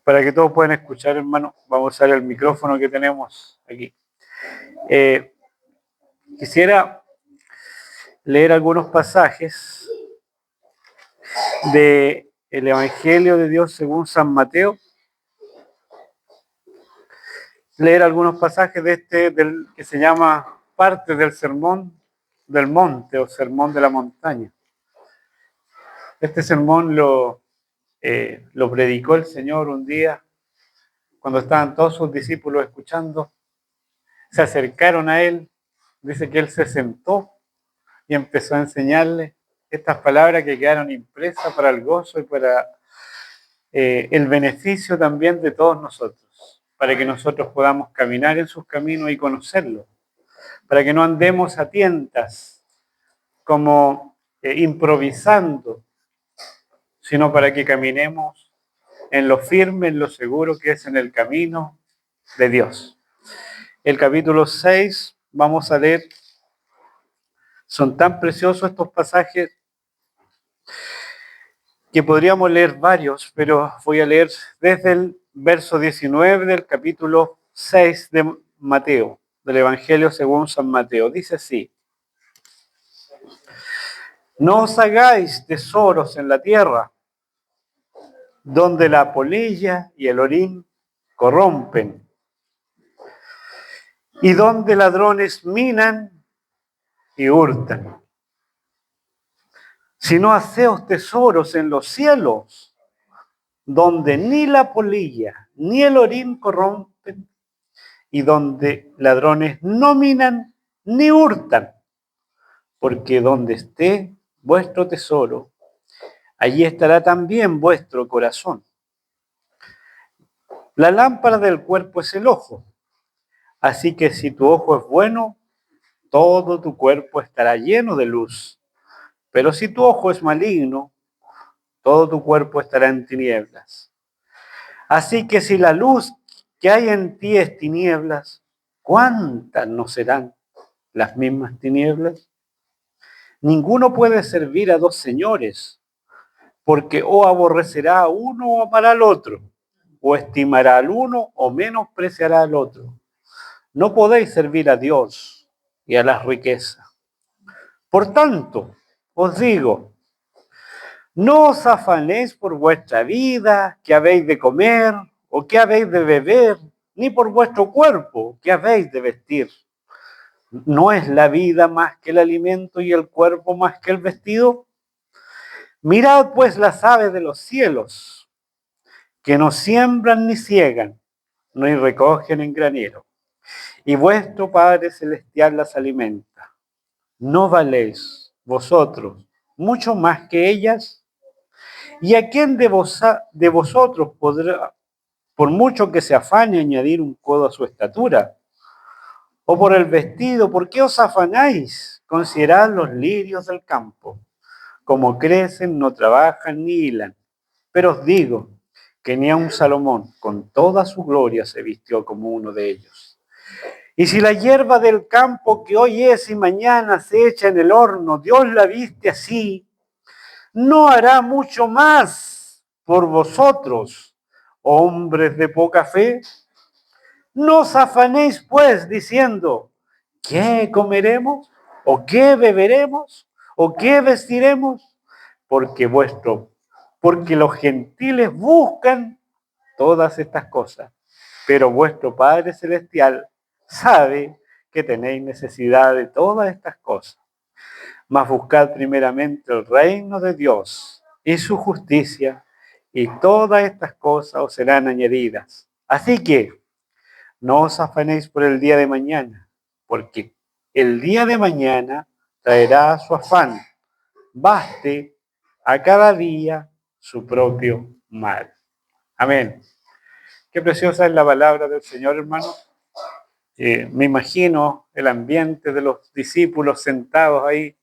Para que todos puedan escuchar, hermano, vamos a usar el micrófono que tenemos aquí. Quisiera leer algunos pasajes del Evangelio de Dios según San Mateo. Leer algunos pasajes del que se llama parte del sermón del monte o sermón de la montaña. Este sermón lo predicó el Señor un día cuando estaban todos sus discípulos escuchando. Se acercaron a él, dice que él se sentó y empezó a enseñarles estas palabras que quedaron impresas para el gozo y para el beneficio también de todos nosotros, para que nosotros podamos caminar en sus caminos y conocerlos, para que no andemos a tientas como improvisando, sino para que caminemos en lo firme, en lo seguro que es en el camino de Dios. El capítulo 6, vamos a leer, son tan preciosos estos pasajes que podríamos leer varios, pero voy a leer desde el verso 19 del capítulo 6 de Mateo, del Evangelio según San Mateo. Dice así: no os hagáis tesoros en la tierra, donde la polilla y el orín corrompen, y donde ladrones minan y hurtan. Sino haceos tesoros en los cielos, donde ni la polilla ni el orín corrompen, y donde ladrones no minan ni hurtan, porque donde esté vuestro tesoro, allí estará también vuestro corazón. La lámpara del cuerpo es el ojo, así que si tu ojo es bueno, todo tu cuerpo estará lleno de luz. Pero si tu ojo es maligno, todo tu cuerpo estará en tinieblas. Así que si la luz que hay en ti es tinieblas, ¿cuántas no serán las mismas tinieblas? Ninguno puede servir a dos señores, porque o aborrecerá a uno o amará al otro, o estimará al uno o menospreciará al otro. No podéis servir a Dios y a las riquezas. Por tanto, os digo, no os afanéis por vuestra vida, qué habéis de comer o qué habéis de beber, ni por vuestro cuerpo, qué habéis de vestir. ¿No es la vida más que el alimento y el cuerpo más que el vestido? Mirad pues las aves de los cielos, que no siembran ni ciegan, ni recogen en granero, y vuestro Padre Celestial las alimenta. ¿No valéis vosotros mucho más que ellas? ¿Y a quién de vosotros podrá, por mucho que se afane, añadir un codo a su estatura? ¿O por el vestido, por qué os afanáis? Considerad los lirios del campo, como crecen, no trabajan ni hilan. Pero os digo que ni aun Salomón, con toda su gloria, se vistió como uno de ellos. Y si la hierba del campo, que hoy es y mañana se echa en el horno, Dios la viste así, ¿no hará mucho más por vosotros, hombres de poca fe? No os afanéis pues diciendo, ¿qué comeremos? ¿O qué beberemos? ¿O qué vestiremos? Porque los gentiles buscan todas estas cosas, pero vuestro Padre Celestial sabe que tenéis necesidad de todas estas cosas. Mas buscad primeramente el reino de Dios y su justicia, y todas estas cosas os serán añadidas. Así que no os afanéis por el día de mañana, porque el día de mañana traerá su afán. Baste a cada día su propio mal. Amén. Qué preciosa es la palabra del Señor, hermano. Me imagino el ambiente de los discípulos sentados ahí,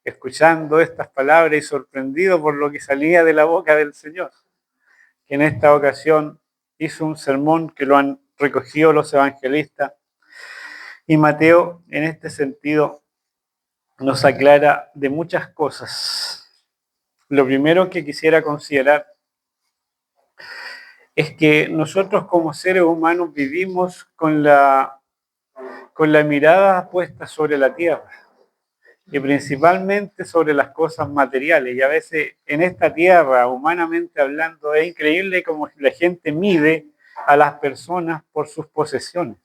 escuchando estas palabras y sorprendidos por lo que salía de la boca del Señor, que en esta ocasión hizo un sermón que lo han recogido los evangelistas. Y Mateo, en este sentido, nos aclara de muchas cosas. lo primero que quisiera considerar es que nosotros como seres humanos vivimos con la mirada puesta sobre la tierra y principalmente sobre las cosas materiales. Y a veces en esta tierra, humanamente hablando, es increíble cómo la gente mide a las personas por sus posesiones.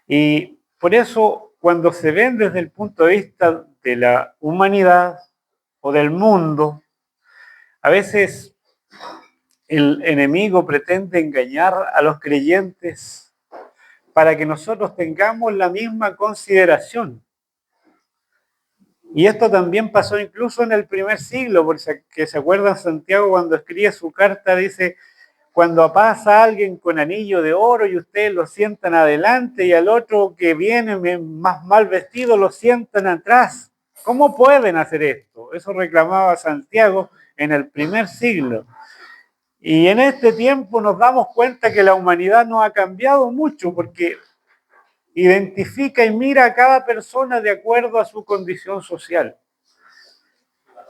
Y por eso, cuando se ven desde el punto de vista de la humanidad o del mundo, a veces el enemigo pretende engañar a los creyentes para que nosotros tengamos la misma consideración. Y esto también pasó incluso en el primer siglo, porque se acuerdan Santiago cuando escribe su carta, dice, cuando pasa alguien con anillo de oro y ustedes lo sientan adelante y al otro que viene más mal vestido lo sientan atrás. ¿Cómo pueden hacer esto? Eso reclamaba Santiago en el primer siglo. Y en este tiempo nos damos cuenta que la humanidad no ha cambiado mucho porque identifica y mira a cada persona de acuerdo a su condición social.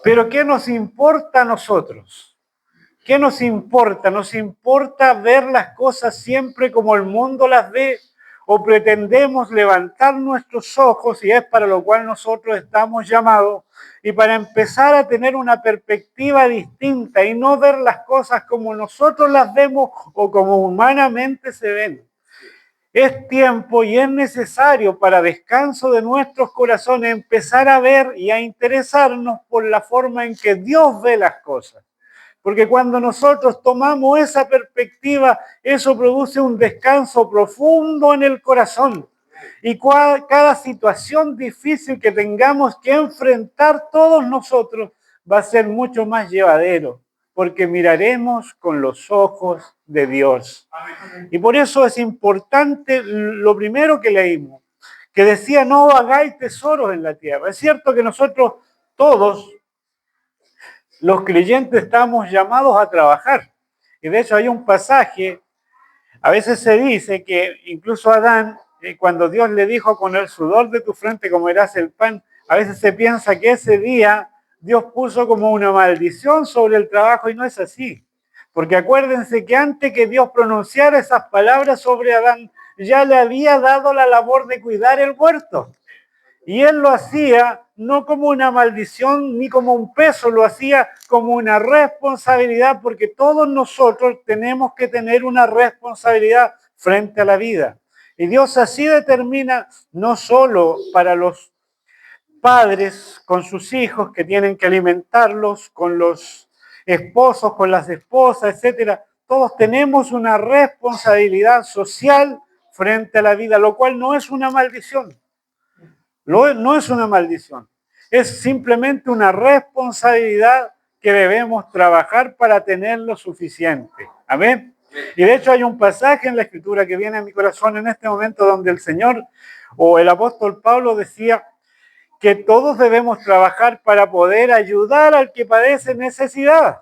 Pero ¿qué nos importa a nosotros? ¿Qué nos importa? ¿Nos importa ver las cosas siempre como el mundo las ve? ¿O pretendemos levantar nuestros ojos, y es para lo cual nosotros estamos llamados, y para empezar a tener una perspectiva distinta y no ver las cosas como nosotros las vemos o como humanamente se ven? Es tiempo y es necesario para descanso de nuestros corazones empezar a ver y a interesarnos por la forma en que Dios ve las cosas. Porque cuando nosotros tomamos esa perspectiva, eso produce un descanso profundo en el corazón. Y cada situación difícil que tengamos que enfrentar todos nosotros va a ser mucho más llevadero, porque miraremos con los ojos de Dios. Y por eso es importante lo primero que leímos, que decía, no hagáis tesoros en la tierra. Es cierto que nosotros todos, los creyentes, estamos llamados a trabajar. Y de hecho hay un pasaje, a veces se dice que incluso Adán, cuando Dios le dijo, con el sudor de tu frente comerás el pan, a veces se piensa que ese día Dios puso como una maldición sobre el trabajo y no es así. Porque acuérdense que antes que Dios pronunciara esas palabras sobre Adán, ya le había dado la labor de cuidar el huerto. Y él lo hacía no como una maldición ni como un peso, lo hacía como una responsabilidad, porque todos nosotros tenemos que tener una responsabilidad frente a la vida. Y Dios así determina, no solo para los padres con sus hijos que tienen que alimentarlos, con los esposos, con las esposas, etcétera. Todos tenemos una responsabilidad social frente a la vida, lo cual no es una maldición. No es una maldición, es simplemente una responsabilidad que debemos trabajar para tener lo suficiente. Amén. Y de hecho hay un pasaje en la Escritura que viene a mi corazón en este momento donde el Señor o el apóstol Pablo decía que todos debemos trabajar para poder ayudar al que padece necesidad.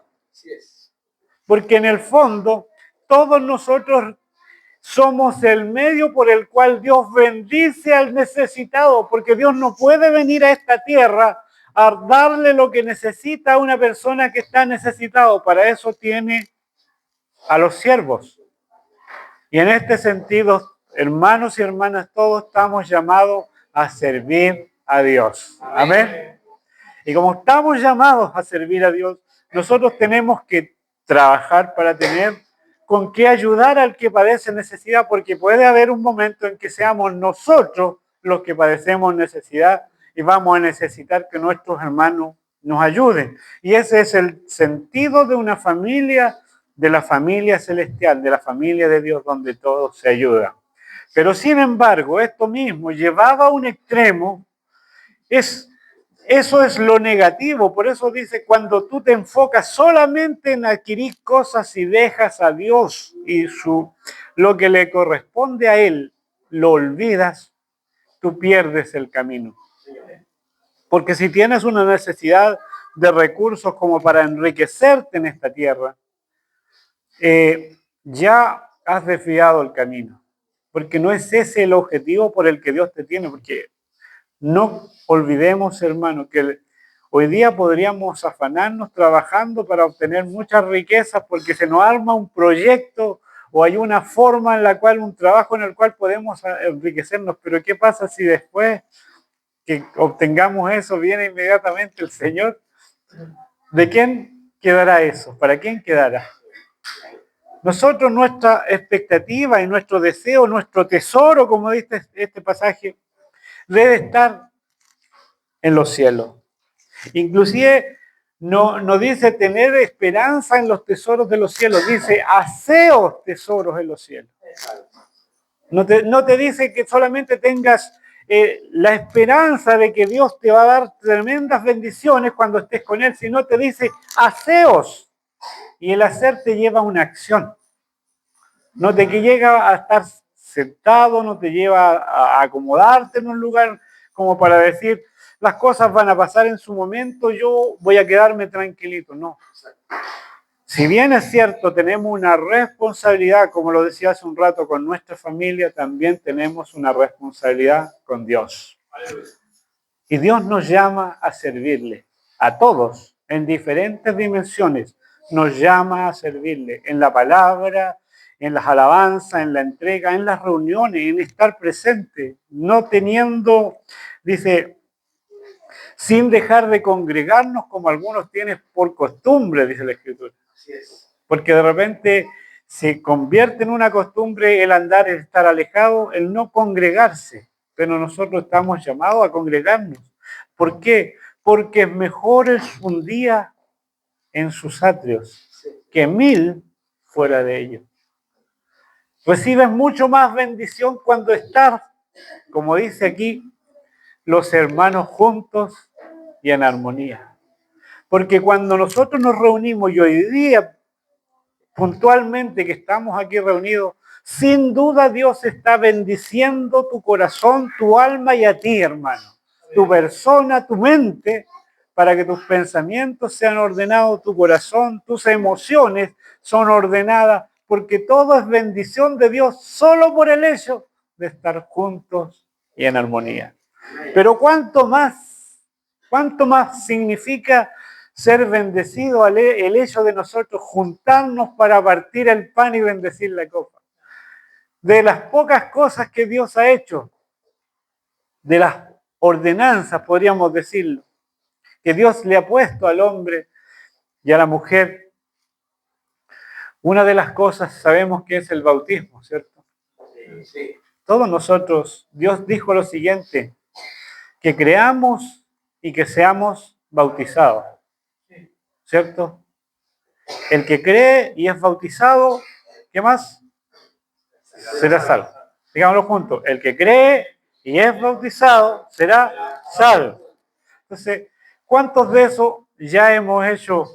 Porque en el fondo todos nosotros somos el medio por el cual Dios bendice al necesitado, porque Dios no puede venir a esta tierra a darle lo que necesita a una persona que está necesitado. Para eso tiene a los siervos. Y en este sentido, hermanos y hermanas, todos estamos llamados a servir a Dios. Amén. Y como estamos llamados a servir a Dios, nosotros tenemos que trabajar para tener con qué ayudar al que padece necesidad, porque puede haber un momento en que seamos nosotros los que padecemos necesidad y vamos a necesitar que nuestros hermanos nos ayuden. Y ese es el sentido de una familia, de la familia celestial, de la familia de Dios, donde todos se ayudan. Pero sin embargo, esto mismo, llevado a un extremo, eso es lo negativo. Por eso dice, cuando tú te enfocas solamente en adquirir cosas y dejas a Dios y lo que le corresponde a Él, lo olvidas, tú pierdes el camino. Porque si tienes una necesidad de recursos como para enriquecerte en esta tierra, ya has desviado el camino. Porque no es ese el objetivo por el que Dios te tiene. Porque no olvidemos, hermano, que Hoy día podríamos afanarnos trabajando para obtener muchas riquezas porque se nos arma un proyecto o hay una forma en la cual, un trabajo en el cual podemos enriquecernos. Pero ¿qué pasa si después que obtengamos eso viene inmediatamente el Señor? ¿De quién quedará eso? ¿Para quién quedará? Nosotros, nuestra expectativa y nuestro deseo, nuestro tesoro, como dice este pasaje, debe estar en los cielos. Inclusive no dice tener esperanza en los tesoros de los cielos, dice haceos tesoros en los cielos. No te dice que solamente tengas la esperanza de que Dios te va a dar tremendas bendiciones cuando estés con Él, sino te dice haceos. Y el hacer te lleva a una acción. No te llega a estar sentado, no te lleva a acomodarte en un lugar como para decir, las cosas van a pasar en su momento, yo voy a quedarme tranquilito. No. Si bien es cierto, tenemos una responsabilidad, como lo decía hace un rato, con nuestra familia, también tenemos una responsabilidad con Dios. Y Dios nos llama a servirle, a todos, en diferentes dimensiones. Nos llama a servirle en la palabra, en las alabanzas, en la entrega, en las reuniones, en estar presente, no teniendo, dice, sin dejar de congregarnos como algunos tienen por costumbre, dice la Escritura. Así es. Porque de repente se convierte en una costumbre el andar, el estar alejado, el no congregarse. Pero nosotros estamos llamados a congregarnos. ¿Por qué? Porque es mejor un día en sus atrios que 1000 fuera de ellos. Recibes mucho más bendición cuando estás, como dice aquí, los hermanos juntos y en armonía. Porque cuando nosotros nos reunimos y hoy día, puntualmente que estamos aquí reunidos, sin duda Dios está bendiciendo tu corazón, tu alma y a ti, hermano. Tu persona, tu mente, para que tus pensamientos sean ordenados, tu corazón, tus emociones son ordenadas, porque todo es bendición de Dios solo por el hecho de estar juntos y en armonía. Pero ¿cuánto más significa ser bendecido el hecho de nosotros juntarnos para partir el pan y bendecir la copa? De las pocas cosas que Dios ha hecho, de las ordenanzas, podríamos decirlo, que Dios le ha puesto al hombre y a la mujer, una de las cosas sabemos que es el bautismo, ¿cierto? Sí. Todos nosotros, Dios dijo lo siguiente, que creamos y que seamos bautizados, ¿cierto? El que cree y es bautizado, ¿qué más? Será salvo. Digámoslo juntos, el que cree y es bautizado será salvo. Entonces, ¿cuántos de esos ya hemos hecho,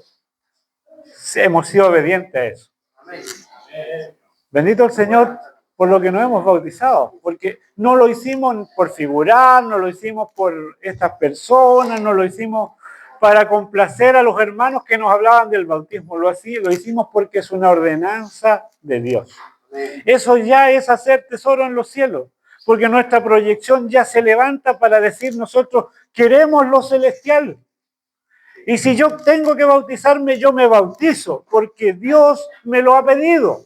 hemos sido obedientes a eso? Bendito el Señor por lo que nos hemos bautizado, porque no lo hicimos por figurar, no lo hicimos por estas personas, no lo hicimos para complacer a los hermanos que nos hablaban del bautismo, lo hicimos porque es una ordenanza de Dios. Eso ya es hacer tesoro en los cielos, porque nuestra proyección ya se levanta para decir nosotros queremos lo celestial. Y si yo tengo que bautizarme, yo me bautizo, porque Dios me lo ha pedido.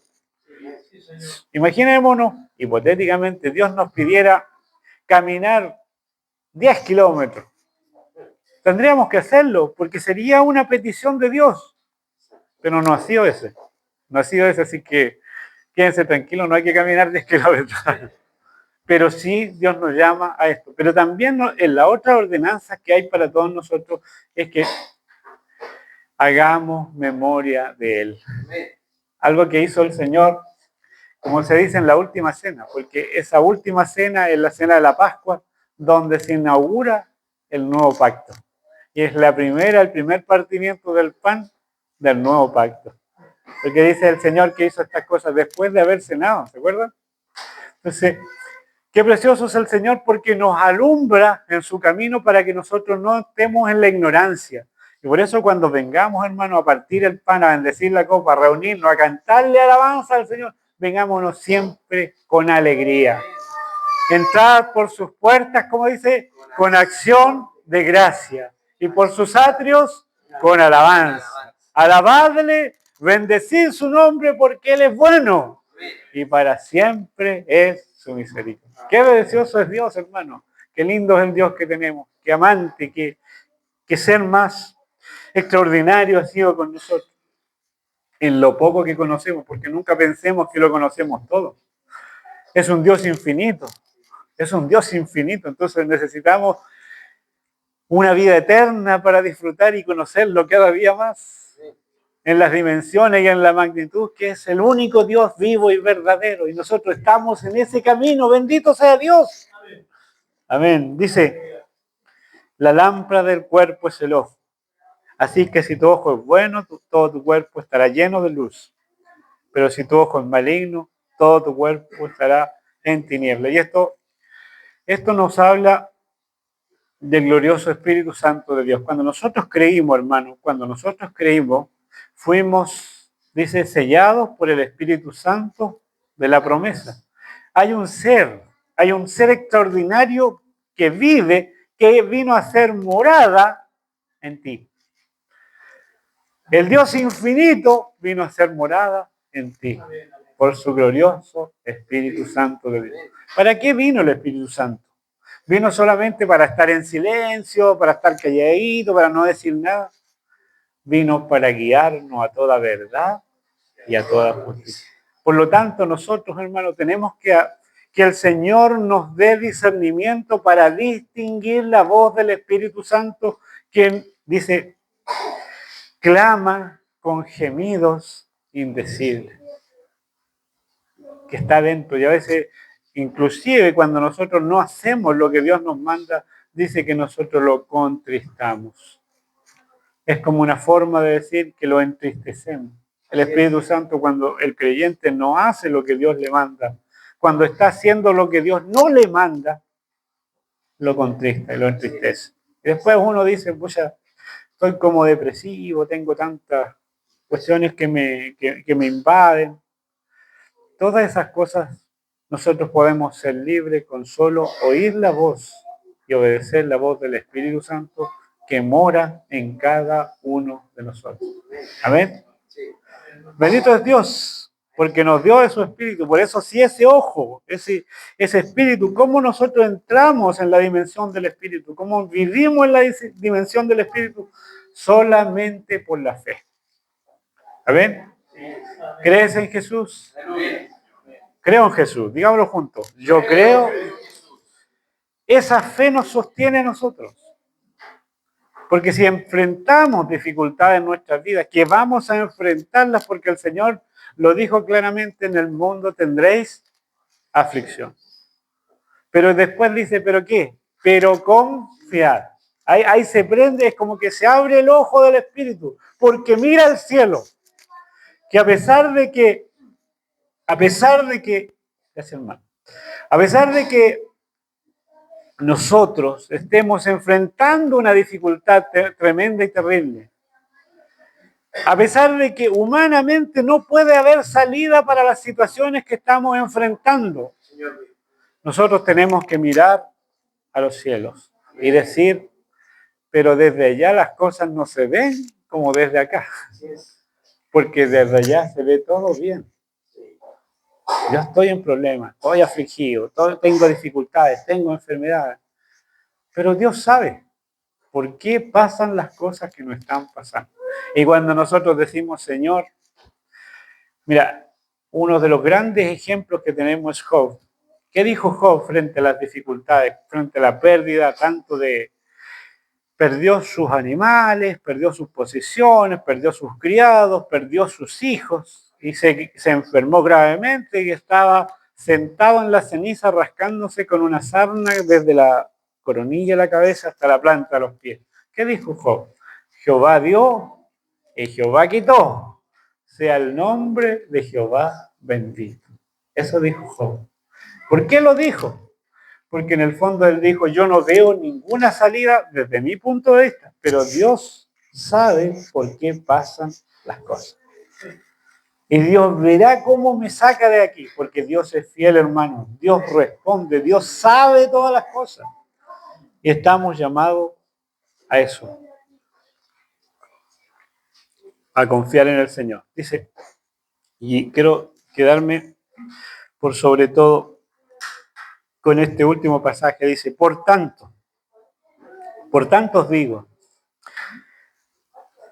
Imaginémonos, hipotéticamente, Dios nos pidiera caminar 10 kilómetros. Tendríamos que hacerlo, porque sería una petición de Dios. Pero no ha sido ese. No ha sido ese, así que quédense tranquilos, no hay que caminar 10 kilómetros. Pero sí Dios nos llama a esto. Pero también en la otra ordenanza que hay para todos nosotros es que hagamos memoria de Él. Algo que hizo el Señor, como se dice en la última cena, porque esa última cena es la cena de la Pascua, donde se inaugura el nuevo pacto. Y es el primer partimiento del pan del nuevo pacto. Porque dice el Señor que hizo estas cosas después de haber cenado, ¿se acuerdan? Entonces, qué precioso es el Señor porque nos alumbra en su camino para que nosotros no estemos en la ignorancia. Y por eso cuando vengamos, hermano, a partir el pan, a bendecir la copa, a reunirnos, a cantarle alabanza al Señor, vengámonos siempre con alegría. Entrad por sus puertas, como dice, con acción de gracia. y por sus atrios con alabanza. Alabadle, bendecid su nombre porque Él es bueno y para siempre es su misericordia. Qué delicioso es Dios, hermano. Qué lindo es el Dios que tenemos. Qué amante, qué ser más extraordinario ha sido con nosotros. En lo poco que conocemos, porque nunca pensemos que lo conocemos todo. Es un Dios infinito. Es un Dios infinito. Entonces necesitamos una vida eterna para disfrutar y conocerlo cada día más. En las dimensiones y en la magnitud, que es el único Dios vivo y verdadero. Y nosotros estamos en ese camino. Bendito sea Dios. Amén. Dice, la lámpara del cuerpo es el ojo. Así que si tu ojo es bueno, todo tu cuerpo estará lleno de luz. Pero si tu ojo es maligno, todo tu cuerpo estará en tinieblas. Y esto nos habla del glorioso Espíritu Santo de Dios. Cuando nosotros creímos, hermanos, fuimos, dice, sellados por el Espíritu Santo de la promesa. Hay un ser extraordinario que vive, que vino a ser morada en ti. El Dios infinito vino a ser morada en ti por su glorioso Espíritu Santo de Dios. ¿Para qué vino el Espíritu Santo? ¿Vino solamente para estar en silencio, para estar calladito, para no decir nada? Vino para guiarnos a toda verdad y a toda justicia. Por lo tanto, nosotros, hermanos, tenemos que el Señor nos dé discernimiento para distinguir la voz del Espíritu Santo, quien dice, clama con gemidos indecibles, que está dentro. Y a veces, inclusive cuando nosotros no hacemos lo que Dios nos manda, dice que nosotros lo contristamos. Es como una forma de decir que lo entristecemos. El Espíritu Santo, cuando el creyente no hace lo que Dios le manda, cuando está haciendo lo que Dios no le manda, lo contrista y lo entristece. Y después uno dice, pucha, estoy como depresivo, tengo tantas cuestiones que me invaden. Todas esas cosas nosotros podemos ser libres con solo oír la voz y obedecer la voz del Espíritu Santo que mora en cada uno de nosotros. Amén. Bendito es Dios, porque nos dio de su Espíritu. Por eso si ese ojo, ese Espíritu, cómo nosotros entramos en la dimensión del Espíritu, cómo vivimos en la dimensión del Espíritu, solamente por la fe. Amén. ¿Crees en Jesús? Creo en Jesús. Digámoslo juntos. Yo creo. Esa fe nos sostiene a nosotros. Porque si enfrentamos dificultades en nuestras vidas, que vamos a enfrentarlas porque el Señor lo dijo claramente, en el mundo tendréis aflicción. Pero después dice, ¿pero qué? Pero confiad. Ahí se prende, es como que se abre el ojo del Espíritu, porque mira al cielo, que a pesar de que nosotros estemos enfrentando una dificultad tremenda y terrible, a pesar de que humanamente no puede haber salida para las situaciones que estamos enfrentando, nosotros tenemos que mirar a los cielos y decir, pero desde allá las cosas no se ven como desde acá, porque desde allá se ve todo bien. Yo estoy en problemas, estoy afligido, tengo dificultades, tengo enfermedades, pero Dios sabe por qué pasan las cosas que nos están pasando. Y cuando nosotros decimos, Señor, mira, uno de los grandes ejemplos que tenemos es Job. ¿Qué dijo Job frente a las dificultades, frente a la pérdida tanto de... Perdió sus animales, perdió sus posesiones, perdió sus criados, perdió sus hijos y se enfermó gravemente y estaba sentado en la ceniza rascándose con una sarna desde la coronilla de la cabeza hasta la planta de los pies. ¿Qué dijo Job? Jehová dio y Jehová quitó. Sea el nombre de Jehová bendito. Eso dijo Job. ¿Por qué lo dijo? Porque en el fondo él dijo, yo no veo ninguna salida desde mi punto de vista, pero Dios sabe por qué pasan las cosas. Y Dios verá cómo me saca de aquí, porque Dios es fiel, hermano. Dios responde, Dios sabe todas las cosas. Y estamos llamados a eso, a confiar en el Señor. Dice, y quiero quedarme por sobre todo con este último pasaje, dice, por tanto os digo,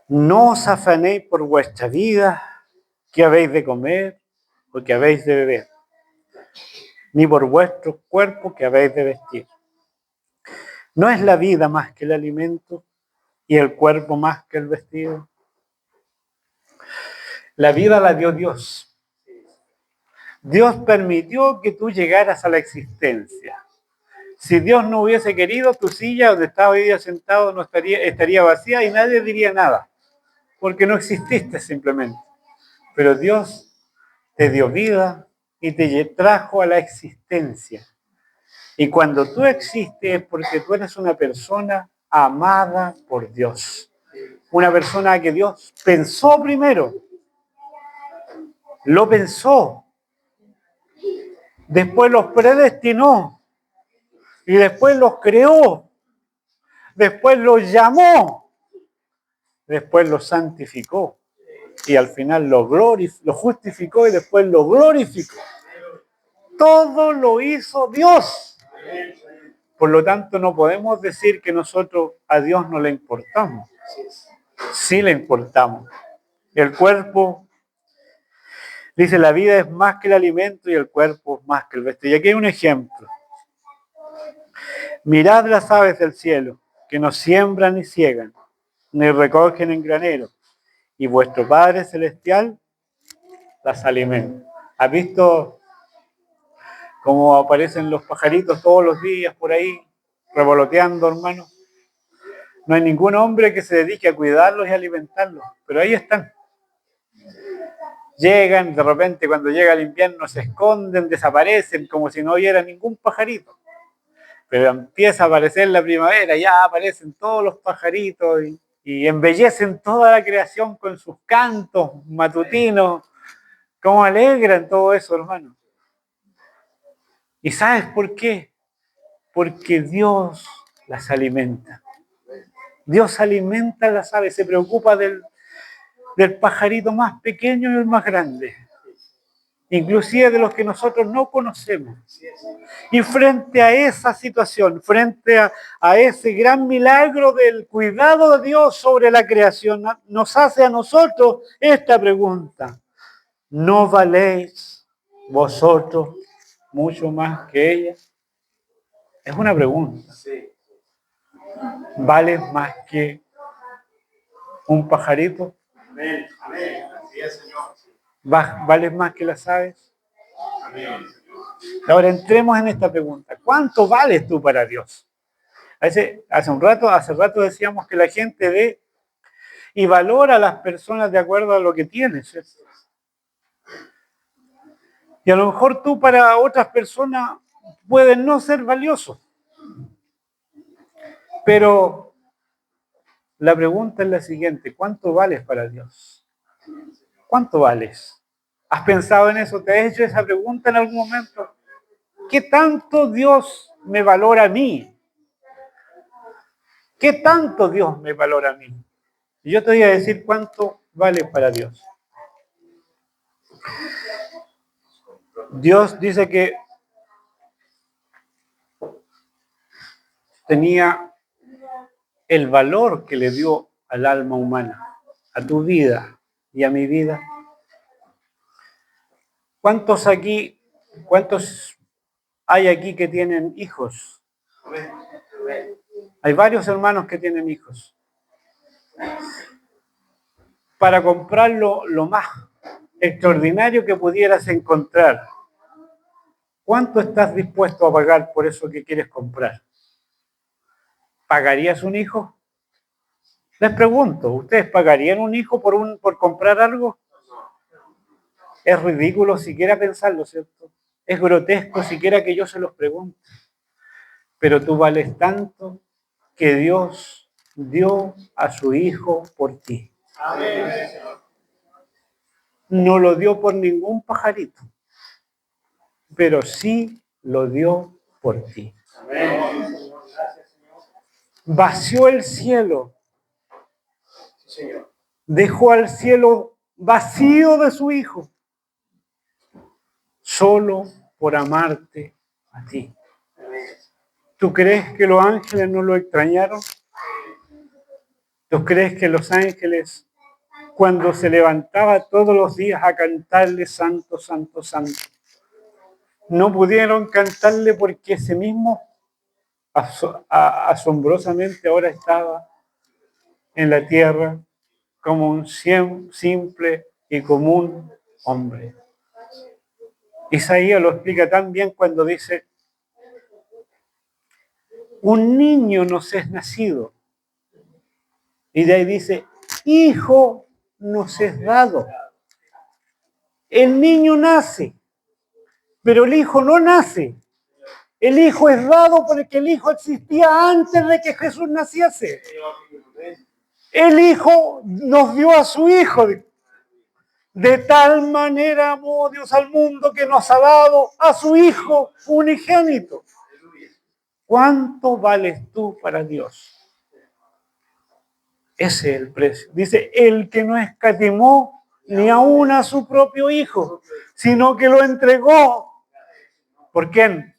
no os afanéis por vuestra vida, qué habéis de comer o qué habéis de beber, ni por vuestro cuerpo que habéis de vestir. ¿No es la vida más que el alimento y el cuerpo más que el vestido? La vida la dio Dios. Dios permitió que tú llegaras a la existencia. Si Dios no hubiese querido, tu silla donde estás hoy día sentado no estaría vacía y nadie diría nada, porque no exististe simplemente. Pero Dios te dio vida y te trajo a la existencia. Y cuando tú existes es porque tú eres una persona amada por Dios. Una persona que Dios pensó primero. Lo pensó. Después los predestinó. Y después los creó. Después los llamó. Después los santificó. Y al final lo justificó y después lo glorificó. Todo lo hizo Dios. Por lo tanto, no podemos decir que nosotros a Dios no le importamos. Sí le importamos. El cuerpo, dice, la vida es más que el alimento y el cuerpo es más que el vestido. Y aquí hay un ejemplo. Mirad las aves del cielo, que no siembran ni ciegan, ni recogen en granero, y vuestro Padre Celestial las alimenta. ¿Has visto cómo aparecen los pajaritos todos los días por ahí, revoloteando, hermano? No hay ningún hombre que se dedique a cuidarlos y alimentarlos, pero ahí están. Llegan, de repente cuando llega el invierno se esconden, desaparecen como si no hubiera ningún pajarito. Pero empieza a aparecer la primavera, ya aparecen todos los pajaritos y embellecen toda la creación con sus cantos matutinos. ¿Cómo alegran todo eso, hermano? ¿Y sabes por qué? Porque Dios las alimenta. Dios alimenta a las aves, se preocupa del pajarito más pequeño y el más grande, inclusive de los que nosotros no conocemos. Y frente a esa situación, frente a ese gran milagro del cuidado de Dios sobre la creación, nos hace a nosotros esta pregunta: ¿no valéis vosotros mucho más que ella? Es una pregunta. ¿Vales más que un pajarito? Amén. Amén. Así es, Señor. ¿Vales más que las aves? Amén. Ahora entremos en esta pregunta. ¿Cuánto vales tú para Dios? Hace rato decíamos que la gente ve y valora a las personas de acuerdo a lo que tiene, ¿cierto? Y a lo mejor tú para otras personas puedes no ser valioso. Pero la pregunta es la siguiente: ¿cuánto vales para Dios? ¿Cuánto vales? ¿Has pensado en eso? ¿Te has hecho esa pregunta en algún momento? ¿Qué tanto Dios me valora a mí? ¿Qué tanto Dios me valora a mí? Y yo te voy a decir cuánto vale para Dios. Dios dice que tenía el valor que le dio al alma humana, a tu vida y a mi vida. ¿Cuántos hay aquí que tienen hijos? Hay varios hermanos que tienen hijos. Para comprar lo más extraordinario que pudieras encontrar, ¿cuánto estás dispuesto a pagar por eso que quieres comprar? ¿Pagarías un hijo? Les pregunto, ¿ustedes pagarían un hijo por comprar algo? Es ridículo siquiera pensarlo, ¿cierto? Es grotesco siquiera que yo se los pregunte. Pero tú vales tanto que Dios dio a su hijo por ti. Amén. No lo dio por ningún pajarito, pero sí lo dio por ti. Amén. Vació el cielo. dejó al cielo vacío de su Hijo, solo por amarte a ti. ¿Tú crees que los ángeles no lo extrañaron? ¿Tú crees que los ángeles, cuando se levantaba todos los días a cantarle Santo, Santo, Santo, no pudieron cantarle porque ese mismo asombrosamente ahora estaba en la tierra como un simple y común hombre? Isaías lo explica tan bien cuando dice: un niño nos es nacido. Y de ahí dice: hijo nos es dado. El niño nace, pero el hijo no nace. El hijo es dado porque el hijo existía antes de que Jesús naciese. El hijo nos dio a su hijo. De tal manera amó Dios al mundo que nos ha dado a su hijo unigénito. ¿Cuánto vales tú para Dios? Ese es el precio. Dice: el que no escatimó ni aún a su propio hijo, sino que lo entregó. ¿Por quién?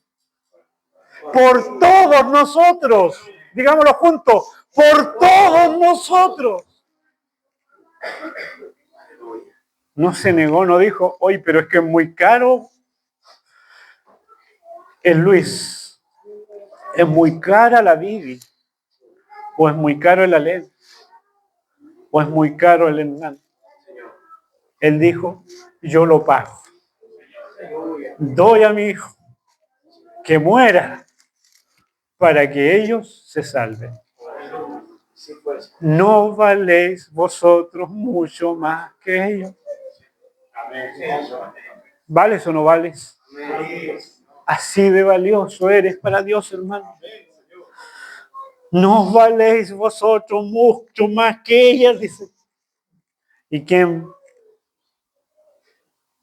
Por todos nosotros. Digámoslo juntos: por todos nosotros. No se negó, no dijo: oye, pero es que es muy caro. Es Luis. Es muy cara la Bibi. O es muy caro el Alén. O es muy caro el Hernán. Él dijo: yo lo pago. Doy a mi hijo que muera para que ellos se salven. ¿No valéis vosotros mucho más que ellos? ¿Vales o no vales? Así de valioso eres para Dios, hermano. ¿No valéis vosotros mucho más que ellas? Dice. ¿Y quién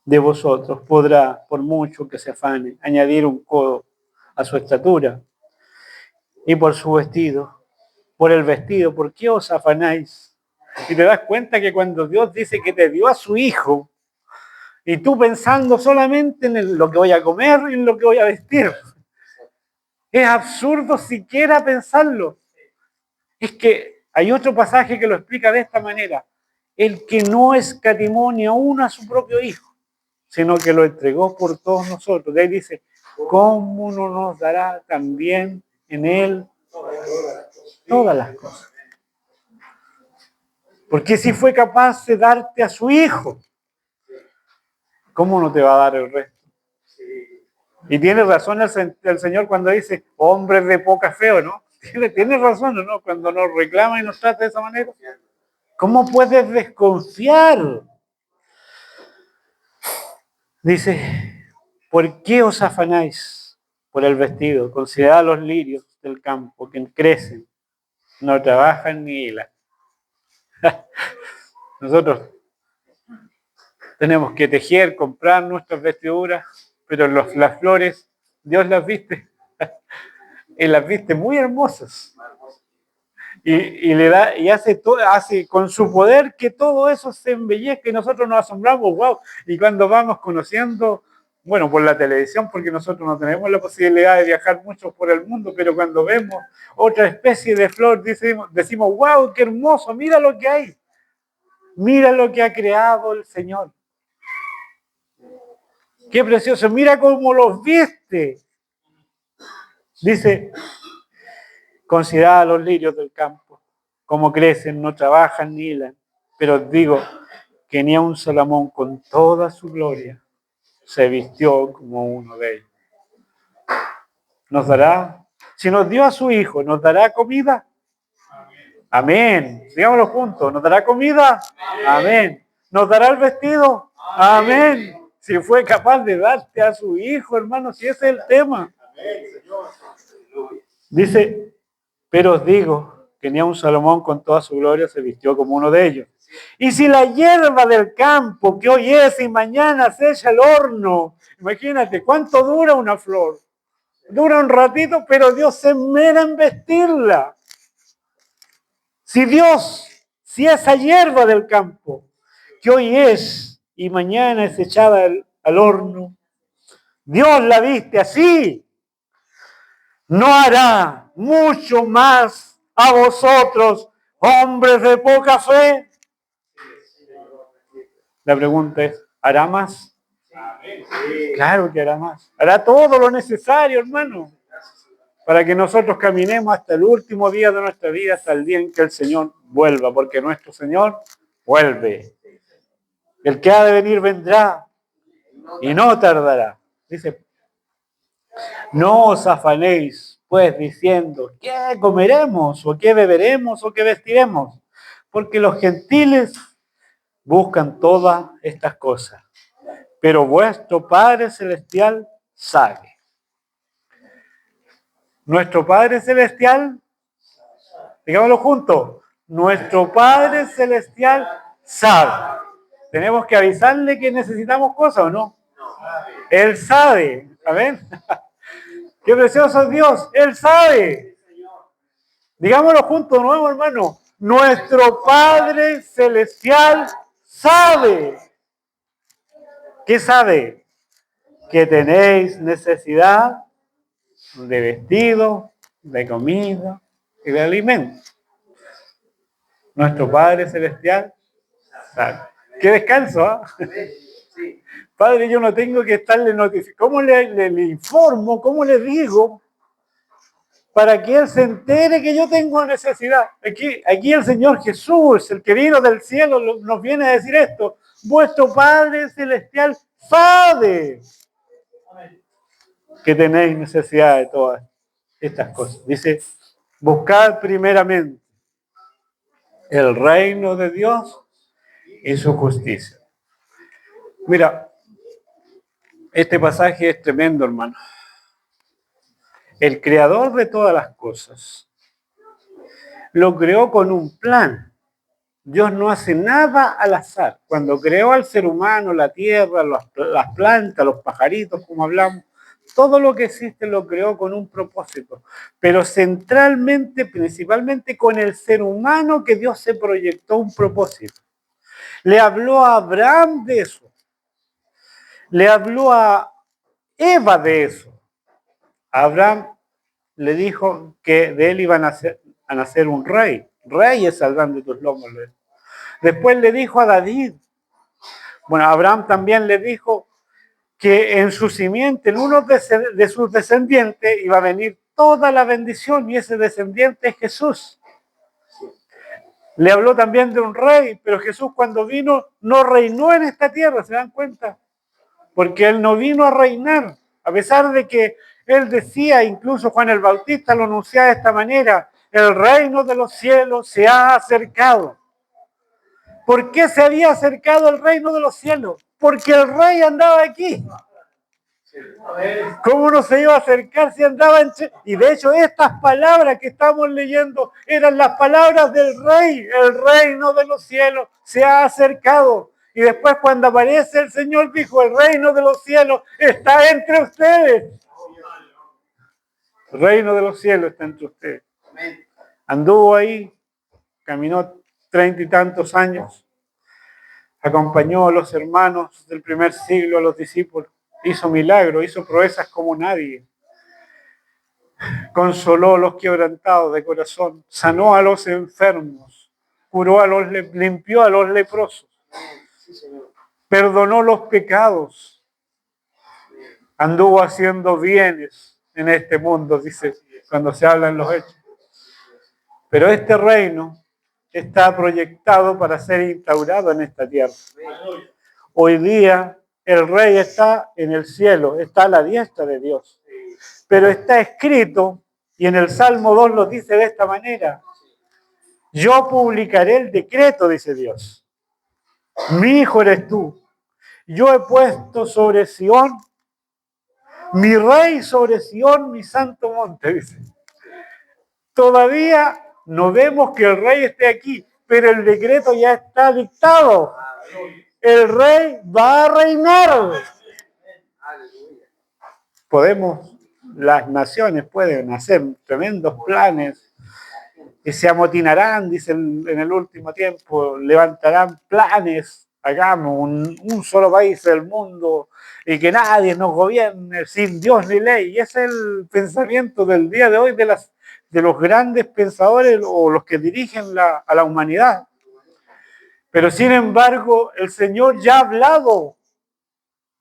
de vosotros podrá, por mucho que se afane, añadir un codo a su estatura? Y por su vestido, por el vestido, ¿por qué os afanáis? Y te das cuenta que cuando Dios dice que te dio a su hijo, y tú pensando solamente en lo que voy a comer y en lo que voy a vestir, es absurdo siquiera pensarlo. Es que hay otro pasaje que lo explica de esta manera: el que no escatimó ni aún a su propio hijo, sino que lo entregó por todos nosotros. De ahí dice: ¿cómo no nos dará también en él todas las cosas? Porque si fue capaz de darte a su hijo, ¿cómo no te va a dar el resto? Y tiene razón el Señor cuando dice: hombres de poca fe, ¿no? Tiene razón, ¿no? Cuando nos reclama y nos trata de esa manera. ¿Cómo puedes desconfiar? Dice: ¿por qué os afanáis por el vestido? Considerad los lirios del campo, que crecen, no trabajan ni hilan. Nosotros tenemos que tejer, comprar nuestras vestiduras, pero las flores, Dios las viste, y las viste muy hermosas. Y le da, y hace con su poder que todo eso se embellezca y nosotros nos asombramos, wow. Y cuando vamos conociendo, bueno, por la televisión, porque nosotros no tenemos la posibilidad de viajar mucho por el mundo, pero cuando vemos otra especie de flor, decimos, wow, qué hermoso, mira lo que hay. Mira lo que ha creado el Señor. Qué precioso, mira cómo los viste. Dice: considerad los lirios del campo, cómo crecen, no trabajan ni hilan. Pero os digo que ni aun Salomón con toda su gloria se vistió como uno de ellos. ¿Nos dará? Si nos dio a su hijo, ¿nos dará comida? Amén. Digámoslo juntos. ¿Nos dará comida? Amén. ¿Nos dará el vestido? Amén. Si fue capaz de darte a su hijo, hermano, si ese es el tema. Dice: pero os digo que ni aun Salomón con toda su gloria se vistió como uno de ellos. Y si la hierba del campo, que hoy es y mañana se echa al horno, imagínate cuánto dura una flor. Dura un ratito, pero Dios se esmera en vestirla. Si Si esa hierba del campo, que hoy es y mañana es echada al horno, Dios la viste así, no hará mucho más a vosotros, hombres de poca fe. La pregunta es, ¿hará más? Claro que hará más. Hará todo lo necesario, hermano, para que nosotros caminemos hasta el último día de nuestra vida, hasta el día en que el Señor vuelva, porque nuestro Señor vuelve. El que ha de venir vendrá y no tardará. Dice, no os afanéis, pues, diciendo, ¿qué comeremos? ¿O qué beberemos? ¿O qué vestiremos? Porque los gentiles buscan todas estas cosas. Pero vuestro Padre Celestial sabe. Nuestro Padre Celestial, digámoslo juntos, nuestro Padre Celestial sabe. ¿Tenemos que avisarle que necesitamos cosas o no? Él sabe. ¿Amén? Qué precioso es Dios. Él sabe. Digámoslo juntos, nuevo hermano. Nuestro Padre Celestial sabe. ¿Qué sabe? Que tenéis necesidad de vestido, de comida y de alimento. Nuestro Padre Celestial sabe. ¡Qué descanso! ¿Eh? Padre, yo no tengo que estarle notificando. ¿Cómo le informo? ¿Cómo le digo? Para que Él se entere que yo tengo necesidad. Aquí el Señor Jesús, el que vino del cielo, nos viene a decir esto. Vuestro Padre Celestial sabe que tenéis necesidad de todas estas cosas. Dice, buscad primeramente el reino de Dios y su justicia. Mira, este pasaje es tremendo, hermano. El creador de todas las cosas lo creó con un plan. Dios no hace nada al azar. Cuando creó al ser humano, la tierra, las plantas, los pajaritos, como hablamos, todo lo que existe lo creó con un propósito. Pero centralmente, principalmente con el ser humano, que Dios se proyectó un propósito. Le habló a Abraham de eso. Le habló a Eva de eso. A Abraham le dijo que de él iba a nacer un rey. Reyes saldrán de tus lomos. Después le dijo a David. Bueno, Abraham también le dijo que en su simiente, en uno de sus descendientes, iba a venir toda la bendición y ese descendiente es Jesús. Le habló también de un rey, pero Jesús cuando vino no reinó en esta tierra, ¿se dan cuenta? Porque Él no vino a reinar, a pesar de que Él decía, incluso Juan el Bautista lo anunciaba de esta manera, el reino de los cielos se ha acercado. ¿Por qué se había acercado el reino de los cielos? Porque el rey andaba aquí. ¿Cómo no se iba a acercar si andaba en... Y de hecho estas palabras que estamos leyendo eran las palabras del rey. El reino de los cielos se ha acercado. Y después cuando aparece el Señor dijo, el reino de los cielos está entre ustedes. El reino de los cielos está entre ustedes. Anduvo ahí, caminó 30 y tantos años, acompañó a los hermanos del primer siglo, a los discípulos, hizo milagros, hizo proezas como nadie, consoló a los quebrantados de corazón, sanó a los enfermos, curó limpió a los leprosos, perdonó los pecados, anduvo haciendo bienes en este mundo, dice cuando se habla en los hechos. Pero este reino está proyectado para ser instaurado en esta tierra. Hoy día el rey está en el cielo, está a la diestra de Dios. Pero está escrito, y en el Salmo 2 lo dice de esta manera, yo publicaré el decreto, dice Dios. Mi hijo eres tú. Yo he puesto sobre Sión, mi rey sobre Sión, mi santo monte, dice. Todavía no vemos que el rey esté aquí, pero el decreto ya está dictado. El rey va a reinar. Las naciones pueden hacer tremendos planes que se amotinarán, dice en el último tiempo, levantarán planes, hagamos un solo país del mundo y que nadie nos gobierne sin Dios ni ley. Y ese es el pensamiento del día de hoy de los grandes pensadores o los que dirigen a la humanidad. Pero sin embargo, el Señor ya ha hablado.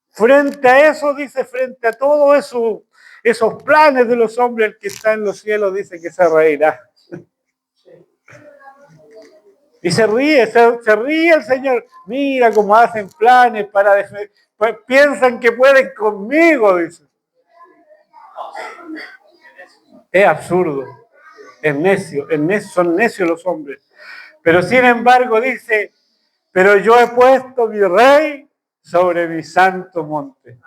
Frente a eso, dice, frente a todo eso, esos planes de los hombres, el que está en los cielos dice que se reirá. Y se ríe el Señor. Mira cómo hacen planes para defender. Pues piensan que pueden conmigo, dice. Es absurdo. Es necio. Son necios los hombres. Pero sin embargo dice, pero yo he puesto mi rey sobre mi santo monte.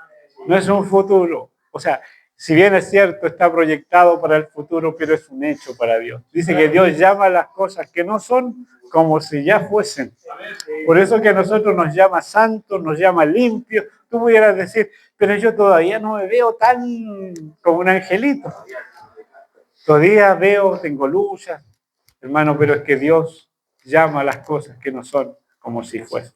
No es un futuro. O sea, si bien es cierto, está proyectado para el futuro, pero es un hecho para Dios. Dice que Dios llama a las cosas que no son como si ya fuesen. Por eso que a nosotros nos llama santos, nos llama limpios. Tú pudieras decir, pero yo todavía no me veo tan como un angelito. Todavía veo, tengo luchas, hermano, pero es que Dios llama a las cosas que no son como si fuesen.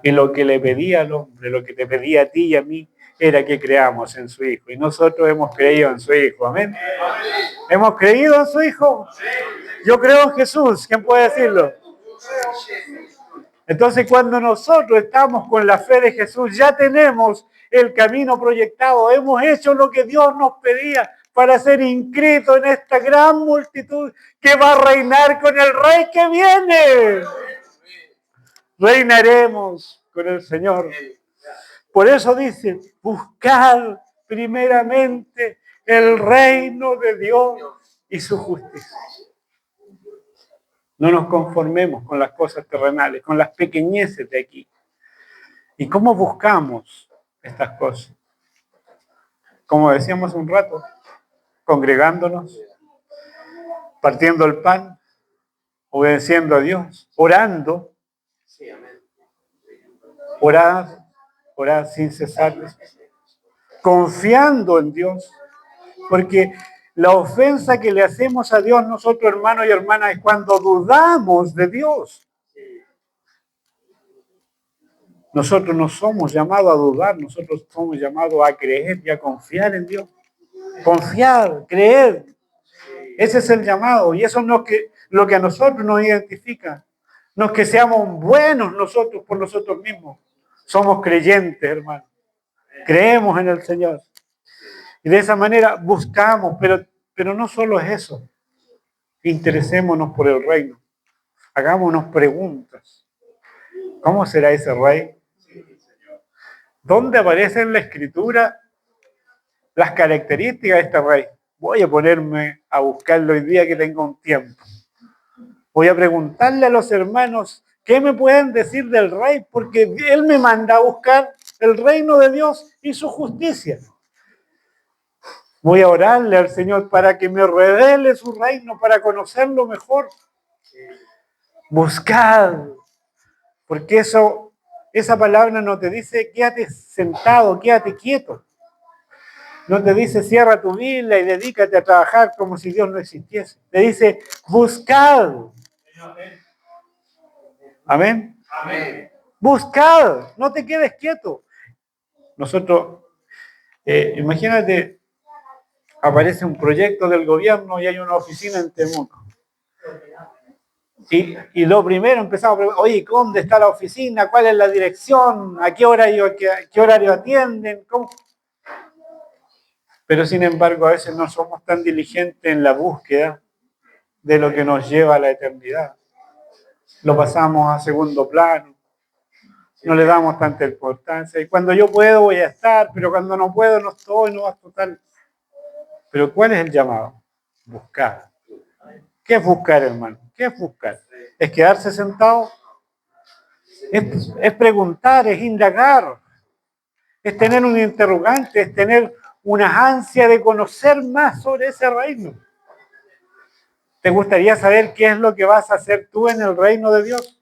Y lo que le pedía al hombre, lo que te pedía a ti y a mí, era que creamos en su Hijo. Y nosotros hemos creído en su Hijo. Amén. ¿Hemos creído en su Hijo? Yo creo en Jesús. ¿Quién puede decirlo? Entonces, cuando nosotros estamos con la fe de Jesús, ya tenemos el camino proyectado. Hemos hecho lo que Dios nos pedía para ser inscritos en esta gran multitud que va a reinar con el Rey que viene. Reinaremos con el Señor. Por eso dice, buscad primeramente el reino de Dios y su justicia. No nos conformemos con las cosas terrenales, con las pequeñeces de aquí. ¿Y cómo buscamos estas cosas? Como decíamos un rato, congregándonos, partiendo el pan, obedeciendo a Dios, orando, orar sin cesar, confiando en Dios, porque la ofensa que le hacemos a Dios nosotros, hermanos y hermanas, es cuando dudamos de Dios. Nosotros no somos llamados a dudar, nosotros somos llamados a creer y a confiar en Dios. Confiar, creer. Ese es el llamado y eso no es lo que a nosotros nos identifica. No es que seamos buenos nosotros por nosotros mismos. Somos creyentes, hermano. Creemos en el Señor. Y de esa manera buscamos, pero no solo es eso. Interesémonos por el reino. Hagámonos preguntas. ¿Cómo será ese rey? ¿Dónde aparece en la Escritura las características de este rey? Voy a ponerme a buscarlo hoy día que tengo un tiempo. Voy a preguntarle a los hermanos qué me pueden decir del rey, porque él me manda a buscar el reino de Dios y su justicia. Voy a orarle al Señor para que me revele su reino, para conocerlo mejor. Buscad, porque esa palabra no te dice quédate sentado, quédate quieto. No te dice cierra tu Biblia y dedícate a trabajar como si Dios no existiese. Te dice buscad. Amén. Amén. Buscad, no te quedes quieto. Nosotros, imagínate, aparece un proyecto del gobierno y hay una oficina en Temuco. Y lo primero empezamos a preguntar, oye, ¿dónde está la oficina? ¿Cuál es la dirección? ¿A qué horario atienden? ¿Cómo? Pero sin embargo, a veces no somos tan diligentes en la búsqueda de lo que nos lleva a la eternidad. Lo pasamos a segundo plano. No le damos tanta importancia. Y cuando yo puedo voy a estar, pero cuando no puedo no estoy, no vas total. Pero ¿cuál es el llamado? Buscar. ¿Qué es buscar, hermano? ¿Qué es buscar? ¿Es quedarse sentado? Es preguntar, es indagar. Es tener un interrogante, es tener una ansia de conocer más sobre ese reino. ¿Te gustaría saber qué es lo que vas a hacer tú en el reino de Dios?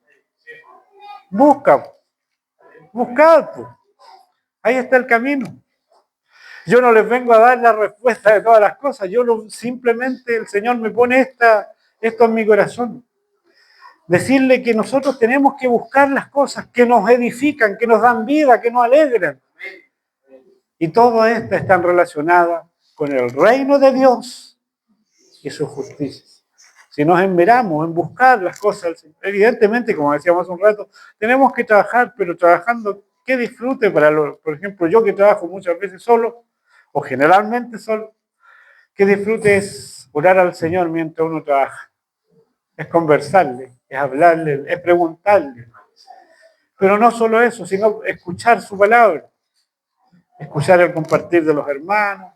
Busca. Buscad. Ahí está el camino. Yo no les vengo a dar la respuesta de todas las cosas. Simplemente el Señor me pone esto en mi corazón. Decirle que nosotros tenemos que buscar las cosas que nos edifican, que nos dan vida, que nos alegran. Y todas estas están relacionadas con el reino de Dios y su justicia. Si nos enveramos en buscar las cosas, evidentemente, como decíamos hace un rato, tenemos que trabajar, pero trabajando, qué disfrute para por ejemplo, yo que trabajo muchas veces solo, o generalmente solo, qué disfrute es orar al Señor mientras uno trabaja. Es conversarle, es hablarle, es preguntarle. Pero no solo eso, sino escuchar su palabra, escuchar el compartir de los hermanos,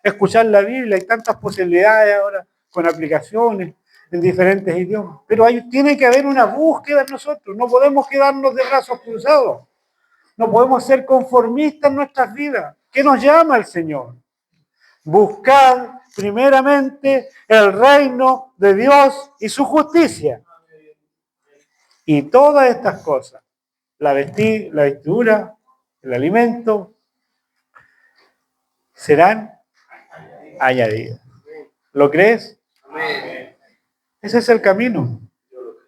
escuchar la Biblia. Hay tantas posibilidades ahora con aplicaciones en diferentes idiomas. Pero tiene que haber una búsqueda en nosotros. No podemos quedarnos de brazos cruzados. No podemos ser conformistas en nuestras vidas. ¿Qué nos llama el Señor? Buscar primeramente el reino de Dios y su justicia. Y todas estas cosas, la vestidura, el alimento, serán añadidas. ¿Lo crees? Ese es el camino.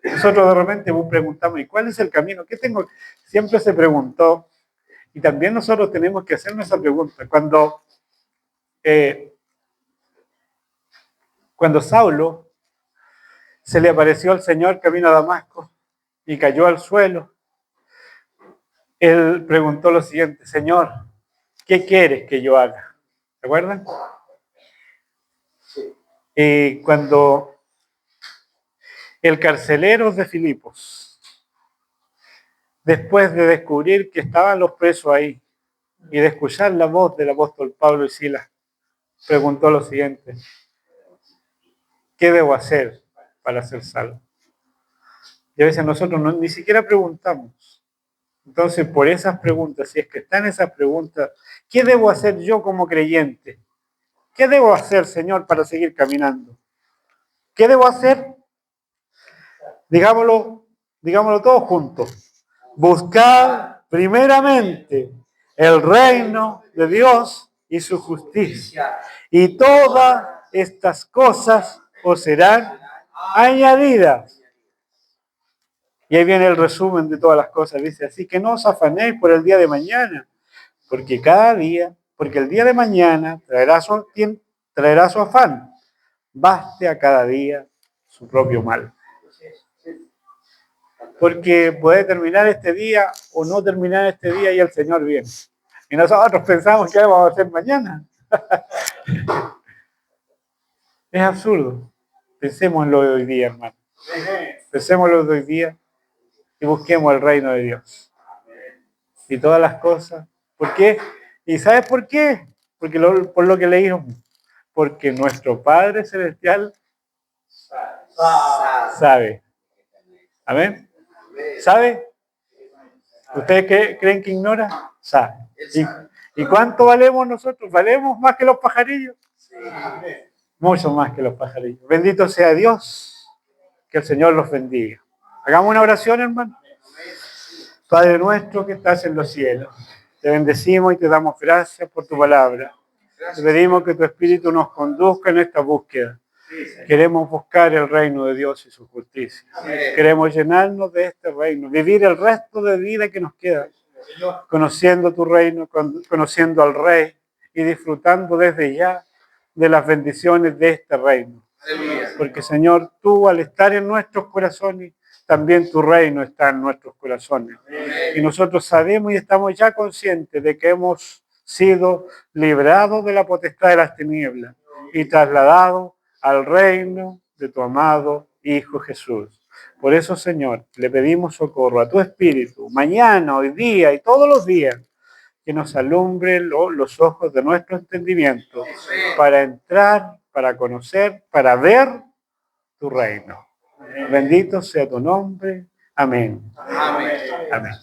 Nosotros de repente preguntamos, ¿y cuál es el camino? ¿Qué tengo? Siempre se preguntó, y también nosotros tenemos que hacernos esa pregunta. Cuando Saulo se le apareció al Señor camino a Damasco y cayó al suelo, él preguntó lo siguiente: Señor, ¿qué quieres que yo haga? ¿Se acuerdan? Cuando el carcelero de Filipos, después de descubrir que estaban los presos ahí y de escuchar la voz del apóstol Pablo y Silas, preguntó lo siguiente: ¿qué debo hacer para ser salvo? Y a veces nosotros ni siquiera preguntamos. Entonces, por esas preguntas, si es que están esas preguntas, ¿qué debo hacer yo como creyente? ¿Qué debo hacer, Señor, para seguir caminando? ¿Qué debo hacer? Digámoslo todos juntos. Buscar primeramente el reino de Dios y su justicia. Y todas estas cosas os serán añadidas. Y ahí viene el resumen de todas las cosas. Dice así: que no os afanéis por el día de mañana, porque el día de mañana traerá su afán. Baste a cada día su propio mal. Porque puede terminar este día o no terminar este día y el Señor viene. Y nosotros pensamos que vamos a hacer mañana. Es absurdo. Pensémoslo de hoy día, hermano. Pensémoslo de hoy día y busquemos el reino de Dios. Y todas las cosas. ¿Por qué? ¿Y sabes por qué? Por lo que leímos. Porque nuestro Padre Celestial sabe. ¿Amén? ¿Sabe? ¿Ustedes creen que ignora? Sabe. ¿Y cuánto valemos nosotros? ¿Valemos más que los pajarillos? Mucho más que los pajarillos. Bendito sea Dios. Que el Señor los bendiga. Hagamos una oración, hermano. Padre nuestro que estás en los cielos, te bendecimos y te damos gracias por tu palabra. Te pedimos que tu Espíritu nos conduzca en esta búsqueda. Queremos buscar el reino de Dios y su justicia. Queremos llenarnos de este reino, vivir el resto de vida que nos queda, conociendo tu reino, conociendo al Rey y disfrutando desde ya de las bendiciones de este reino. Porque, Señor, tú al estar en nuestros corazones, también tu reino está en nuestros corazones. Y nosotros sabemos y estamos ya conscientes de que hemos sido librados de la potestad de las tinieblas y trasladados al reino de tu amado Hijo Jesús. Por eso, Señor, le pedimos socorro a tu Espíritu, mañana, hoy día y todos los días, que nos alumbre los ojos de nuestro entendimiento para entrar, para conocer, para ver tu reino. Bendito sea tu nombre. Amén. Amén.